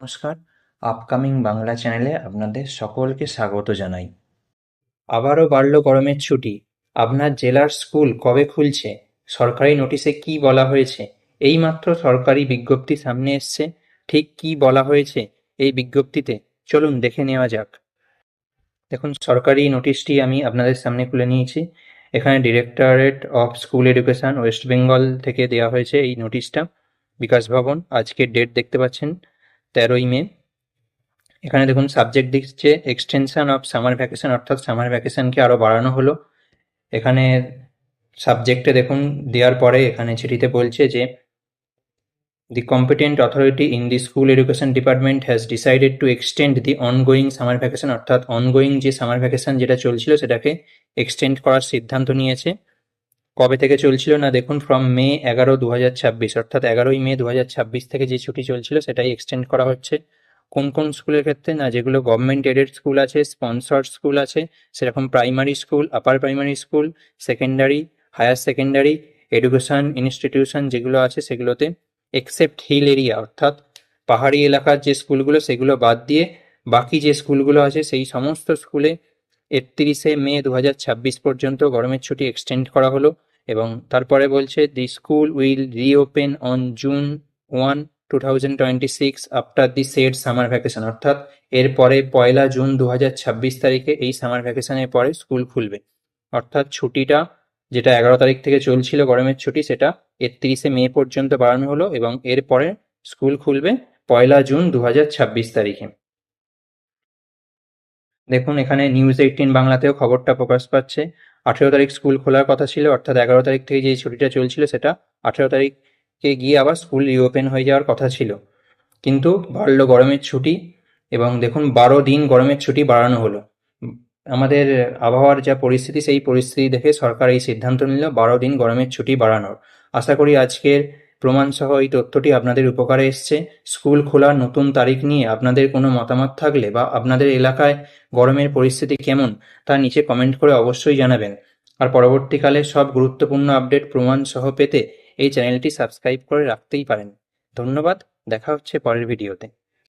নমস্কার, আপকামিং বাংলা চ্যানেলে আপনাদের সকলকে স্বাগত জানাই। আবারও বাড়ল গরমের ছুটি। আপনার জেলার স্কুল কবে খুলছে? সরকারি নোটিশে কি বলা হয়েছে? এইমাত্র সরকারি বিজ্ঞপ্তি সামনে এসছে। ঠিক কি বলা হয়েছে এই বিজ্ঞপ্তিতে? চলুন দেখে নেওয়া যাক। দেখুন, সরকারি নোটিশটি আমি আপনাদের সামনে খুলে নিয়েছি। এখানে directorate of school education West Bengal থেকে দেওয়া হয়েছে এই নোটিশটা। বিকাশ ভবন, আজকের ডেট দেখতে পাচ্ছেন 13ই মে। এখানে দেখুন সাবজেক্ট দিচ্ছে এক্সটেনশন অফ সামার ভ্যাকেশন, অর্থাৎ সামার ভ্যাকেশনকে আরও বাড়ানো হলো। এখানে সাবজেক্টে দেখুন দেওয়ার পরে এখানে চিঠিতে বলছে যে the competent authority in the school education department has decided to extend the ongoing summer vacation, অর্থাৎ ongoing যে সামার ভ্যাকেশন যেটা চলছিল সেটাকে এক্সটেন্ড করার সিদ্ধান্ত নিয়েছে। কবে থেকে চলছিল না, দেখুন ফ্রম মে 11, 2026, অর্থাৎ 11ই মে 2026 থেকে যে ছুটি চলছিল সেটাই এক্সটেন্ড করা হচ্ছে। কোন কোন স্কুলের ক্ষেত্রে না, যেগুলো গভর্নমেন্ট এডেড স্কুল আছে, স্পন্সর্ড স্কুল আছে, সেরকম primary school, upper primary school, secondary, higher secondary education institution যেগুলো আছে সেগুলোতে, এক্সেপ্ট হিল এরিয়া অর্থাৎ পাহাড়ি এলাকার যে স্কুলগুলো সেগুলো বাদ দিয়ে বাকি যে স্কুলগুলো আছে সেই সমস্ত স্কুলে 31 মে 2026 পর্যন্ত গরমের ছুটি এক্সটেন্ড করা হলো। এবং তারপরে বলছে the school will reopen on June 1, 2026 after the said summer vacation, অর্থাৎ এরপরে 1 জুন 2026 তারিখে এই সামার ভ্যাকেশনের পরে স্কুল খুলবে। অর্থাৎ ছুটিটা যেটা 11 তারিখ থেকে চলছিল গরমের ছুটি, সেটা 31 মে পর্যন্ত বাড়ানো হলো এবং এরপরে স্কুল খুলবে 1 জুন 2026 তারিখে। দেখুন এখানে নিউজ 18 বাংলাতেও খবরটা প্রকাশ পাচ্ছে। 18 তারিখ স্কুল খোলার কথা ছিল, অর্থাৎ 11 তারিখ থেকে যে ছুটিটা চলছিল সেটা 18 তারিখে গিয়ে আবার স্কুল রিওপেন হয়ে যাওয়ার কথা ছিল, কিন্তু বাড়লো গরমের ছুটি এবং দেখুন 12 দিন গরমের ছুটি বাড়ানো হলো। আমাদের আবহাওয়ার যা পরিস্থিতি সেই পরিস্থিতি দেখে সরকার এই সিদ্ধান্ত নিল 12 দিন গরমের ছুটি বাড়ানোর। আশা করি আজকের প্রমাণসহ এই তথ্যটি আপনাদের উপকারে এসছে। স্কুল খোলার নতুন তারিখ নিয়ে আপনাদের কোনো মতামত থাকলে বা আপনাদের এলাকায় গরমের পরিস্থিতি কেমন তা নিচে কমেন্ট করে অবশ্যই জানাবেন। আর পরবর্তীকালে সব গুরুত্বপূর্ণ আপডেট প্রমাণসহ পেতে এই চ্যানেলটি সাবস্ক্রাইব করে রাখতেই পারেন। ধন্যবাদ, দেখা হচ্ছে পরের ভিডিওতে।